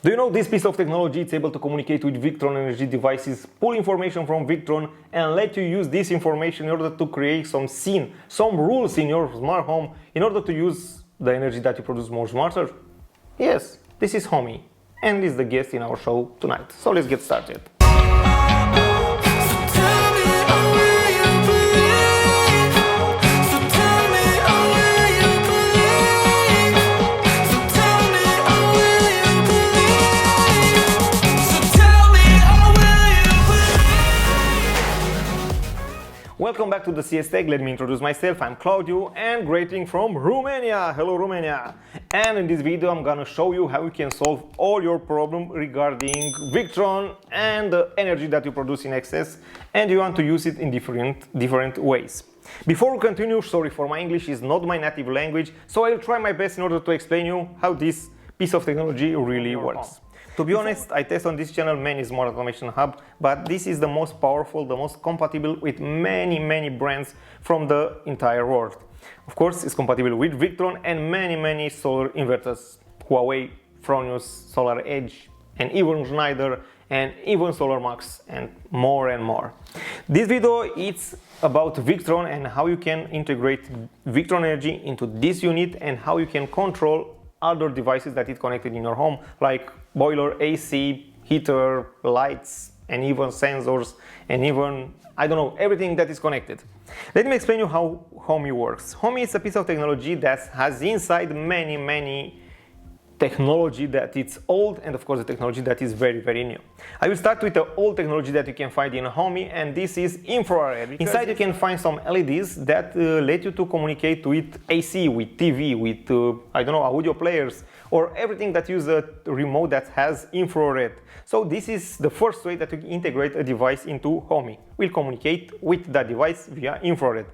Do you know this piece of technology is able to communicate with Victron Energy devices, pull information from Victron and let you use this information in order to create some scene, some rules in your smart home in order to use the energy that you produce more smarter? Yes, this is Homey and is the guest in our show tonight. So let's get started. Welcome back to the CSTech. Let me introduce myself. I'm Claudiu and greeting from Romania. Hello Romania. And in this video I'm gonna show you how you can solve all your problem regarding Victron and the energy that you produce in excess, and you want to use it in different ways. Before we continue, sorry for my English is not my native language, so I'll try my best in order to explain you how this piece of technology really works. To be honest, I test on this channel many smart automation hub, but this is the most powerful, the most compatible with many brands from the entire world. Of course, it's compatible with Victron and many solar inverters, Huawei, Fronius, Solar Edge, and even Schneider, and even Solar Max, and more. This video is about Victron and how you can integrate Victron Energy into this unit and how you can control other devices that is connected in your home, like boiler, AC, heater, lights, and even sensors, and even, I don't know, everything that is connected. Let me explain you how Homey works. Homey is a piece of technology that has inside many technology that it's old, and of course the technology that is very new. I will start with the old technology that you can find in Homey, and this is infrared. Inside you can find some LEDs that let you to communicate with AC, with TV, with I don't know, audio players, or everything that uses a remote that has infrared. So this is the first way that you integrate a device into Homey. We'll communicate with that device via infrared.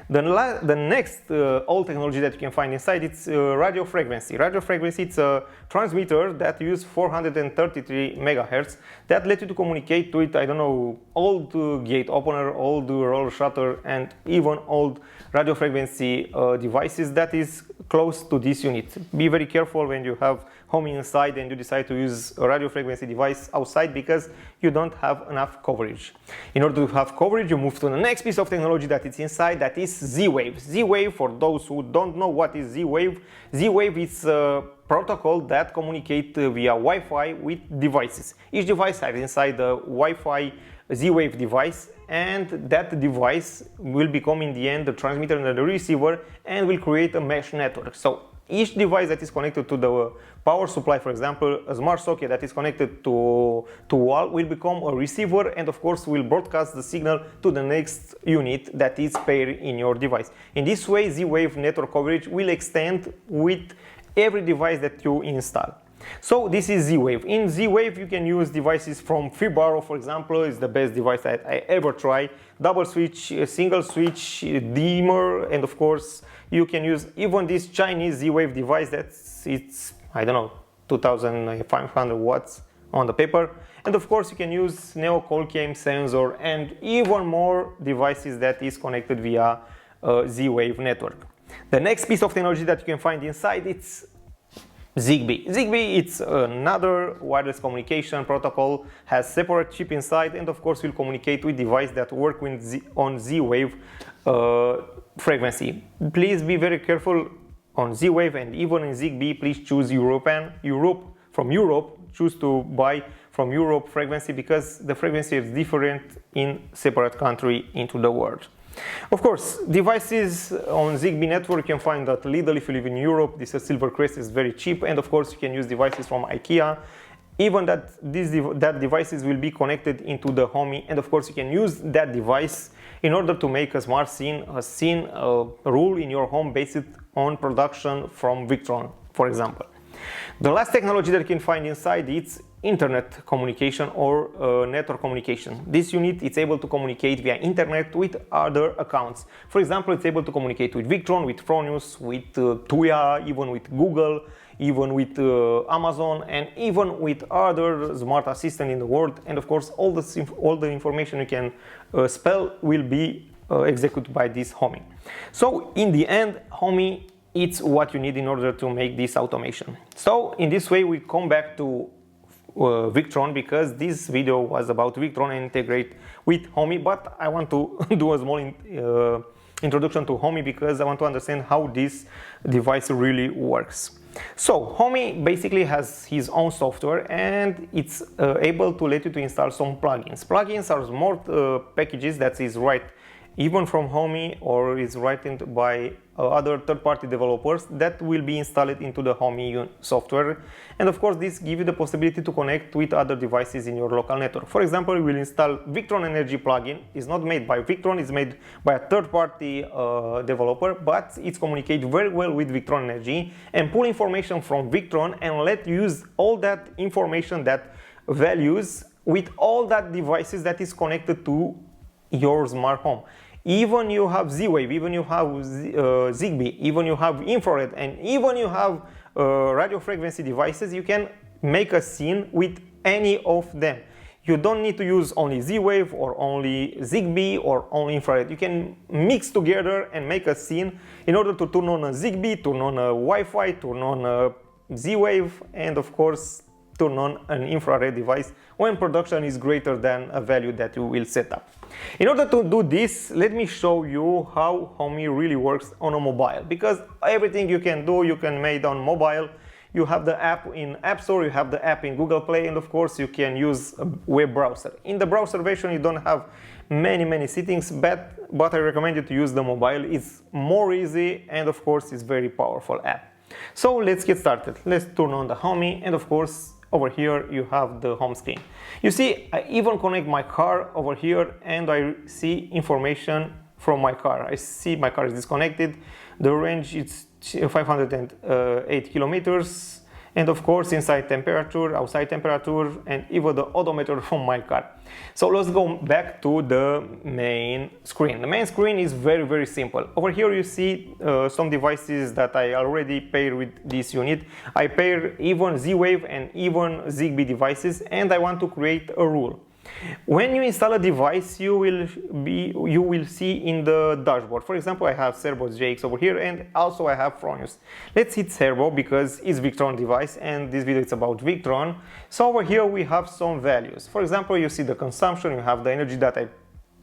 The next old technology that you can find inside, it's radio frequency. Radio frequency, it's a transmitter that uses 433 megahertz that lets you to communicate with, I don't know, old gate opener, old roller shutter, and even old radio frequency devices that is close to this unit. Be very careful when you have Homey inside and you decide to use a radio frequency device outside, because you don't have enough coverage. In order to have coverage, you move to the next piece of technology that is inside, that is Z-Wave. Z-Wave, for those who don't know what is Z-Wave, Z-Wave is a protocol that communicates via Wi-Fi with devices. Each device has inside the Wi-Fi Z-Wave device, and that device will become in the end the transmitter and the receiver and will create a mesh network. So each device that is connected to the power supply, for example, a smart socket that is connected to wall, will become a receiver, and of course will broadcast the signal to the next unit that is paired in your device. In this way, Z-Wave network coverage will extend with every device that you install. So this is Z-Wave. In Z-Wave you can use devices from Fibaro, for example, is the best device that I ever tried. Double switch, single switch, dimmer, and of course you can use even this Chinese Z-Wave device it's I don't know, 2500 watts on the paper. And of course you can use Neo Colcam sensor and even more devices that is connected via Z-Wave network. The next piece of technology that you can find inside, it's Zigbee. Zigbee, it's another wireless communication protocol, has separate chip inside, and of course will communicate with devices that work with on Z-Wave frequency. Please be very careful on Z-Wave, and even in Zigbee, please choose from Europe, choose to buy from Europe frequency, because the frequency is different in separate country into the world. Of course, devices on Zigbee network you can find at Lidl if you live in Europe. This is Silvercrest, is very cheap, and of course you can use devices from IKEA. Even that devices will be connected into the Homey, and of course you can use that device in order to make a smart scene, a rule in your home based on production from Victron, for example. The last technology that you can find inside is internet communication or network communication. This unit is able to communicate via internet with other accounts. For example, it's able to communicate with Victron, with Fronius, with Tuya, even with Google, even with Amazon, and even with other smart assistants in the world. And of course, all the information you can spell will be executed by this Homey. So in the end, Homey, it's what you need in order to make this automation. So in this way, we come back to Victron, because this video was about Victron and integrate with Homey, but I want to do a small introduction to Homey because I want to understand how this device really works. So Homey basically has his own software, and it's able to let you to install some plugins. Plugins are small packages that is right even from Homey or is written by other third-party developers that will be installed into the Homey software. And of course, this gives you the possibility to connect with other devices in your local network. For example, you will install Victron Energy plugin. It's not made by Victron, it's made by a third-party developer, but it communicates very well with Victron Energy and pull information from Victron and let you use all that information, that values, with all that devices that is connected to your smart home. Even you have Z-Wave, even you have Zigbee, even you have infrared, and even you have radio frequency devices, you can make a scene with any of them. You don't need to use only Z-Wave or only Zigbee or only infrared. You can mix together and make a scene in order to turn on a Zigbee, turn on a Wi-Fi, turn on a Z-Wave, and of course turn on an infrared device when production is greater than a value that you will set up. In order to do this, let me show you how Homey really works on a mobile, because everything you can do, you can make on mobile. You have the app in App Store, you have the app in Google Play, and of course you can use a web browser. In the browser version you don't have many settings, but I recommend you to use the mobile. It's more easy, and of course it's very powerful app. So let's get started. Let's turn on the Homey, and of course over here you have the home screen. You see, I even connect my car over here and I see information from my car. I see my car is disconnected. The range is 508 kilometers, and of course inside temperature, outside temperature, and even the odometer from my car. So let's go back to the main screen. The main screen is very simple. Over here you see some devices that I already paired with this unit. I pair even Z-Wave and even Zigbee devices, and I want to create a rule. When you install a device, you will see in the dashboard. For example, I have Servo's JX over here, and also I have Fronius. Let's hit Servo because it's Victron device, and this video is about Victron. So over here we have some values. For example, you see the consumption, you have the energy that I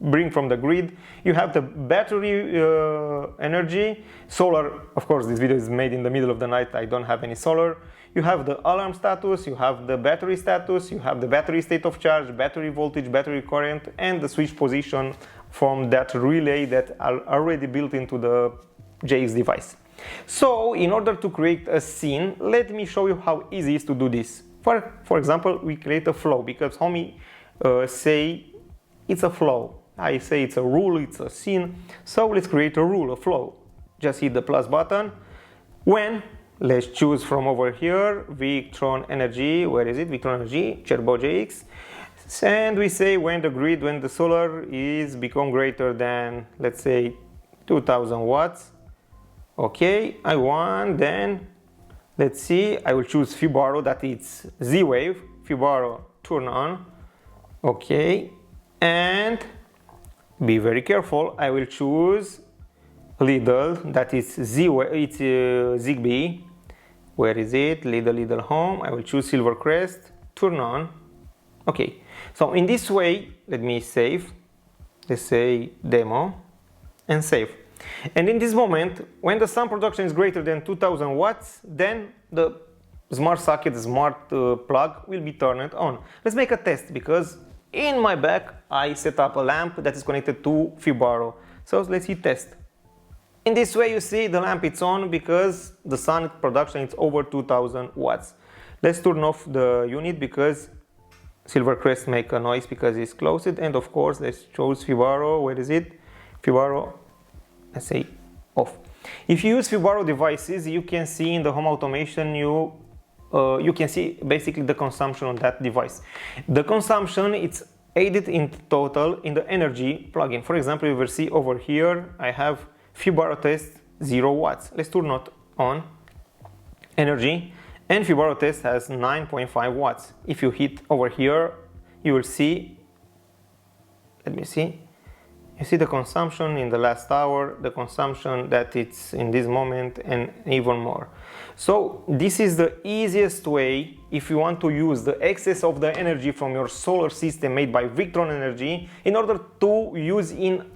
bring from the grid, you have the battery energy, solar. Of course, this video is made in the middle of the night, I don't have any solar. You have the alarm status, you have the battery status, you have the battery state of charge, battery voltage, battery current, and the switch position from that relay that are already built into the JX device. So in order to create a scene, let me show you how easy it is to do this. For example, we create a flow, because Homey say it's a flow. I say it's a rule, it's a scene. So let's create a rule, a flow. Just hit the plus button. Let's choose from over here, Victron Energy, where is it? Victron Energy, Turbo JX. And we say when the solar is become greater than, let's say, 2000 watts. Okay, I want then, let's see, I will choose Fibaro, that it's Z-Wave, Fibaro turn on. Okay, and be very careful, I will choose Lidl, that is it's Zigbee. Where is it? Lidl home. I will choose Silvercrest, turn on. Okay, so in this way, let me save. Let's say demo and save. And in this moment, when the sun production is greater than 2000 watts, then the smart socket, smart plug will be turned on. Let's make a test, because in my back I set up a lamp that is connected to Fibaro. So let's hit test. In this way you see the lamp is on because the sun production is over 2000 watts. Let's turn off the unit because Silvercrest make a noise because it's closed, and of course let's choose Fibaro. Where is it? Fibaro, let's say off. If you use Fibaro devices, you can see in the home automation you can see basically the consumption on that device. The consumption, it's added in total in the energy plugin. For example, you will see over here I have Fibaro test 0 watts. Let's turn it on energy, and Fibaro test has 9.5 watts. If you hit over here, you will see, let me see, You see the consumption in the last hour, the consumption that it's in this moment, and even more. So this is the easiest way if you want to use the excess of the energy from your solar system made by Victron Energy in order to use in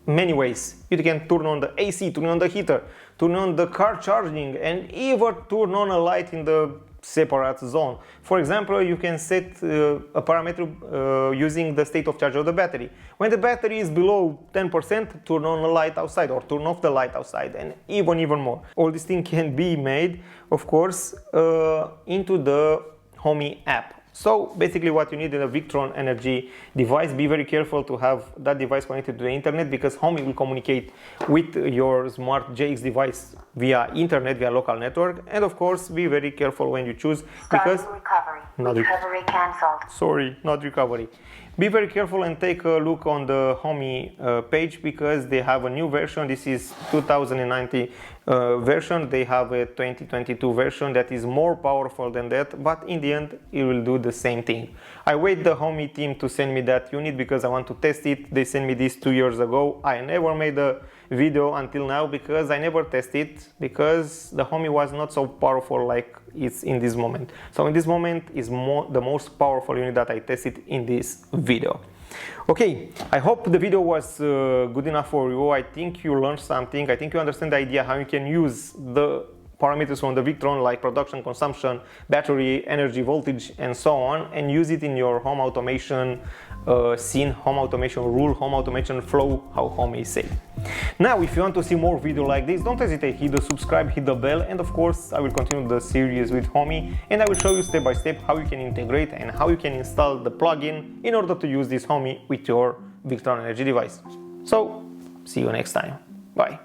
many ways. You can turn on the AC, turn on the heater, turn on the car charging, and even turn on a light in the separate zone. For example, you can set a parameter using the state of charge of the battery. When the battery is below 10%, turn on the light outside or turn off the light outside, and even more. All these things can be made, of course, into the Homey app. So basically what you need in a Victron Energy device, be very careful to have that device connected to the internet, because Homey will communicate with your smart JX device via internet, via local network. And of course, be very careful when you choose, because recovery cancelled. Sorry, not recovery. Be very careful and take a look on the Homey page, because they have a new version. This is 2019 version. They have a 2022 version that is more powerful than that, but in the end it will do the same thing. I wait the Homey team to send me that unit because I want to test it. They sent me this 2 years ago. I never made a video until now because I never tested it, because the Homey was not so powerful like it's in this moment. So in this moment is the most powerful unit that I tested in this video. Okay, I hope the video was good enough for you. I think you learned something. I think you understand the idea how you can use the parameters from the Victron, like production, consumption, battery, energy, voltage, and so on, and use it in your home automation scene, home automation rule, home automation flow, how Homey say. Now, if you want to see more videos like this, don't hesitate, hit the subscribe, hit the bell, and of course I will continue the series with Homey, and I will show you step by step how you can integrate and how you can install the plugin in order to use this Homey with your Victron Energy device. So, see you next time. Bye.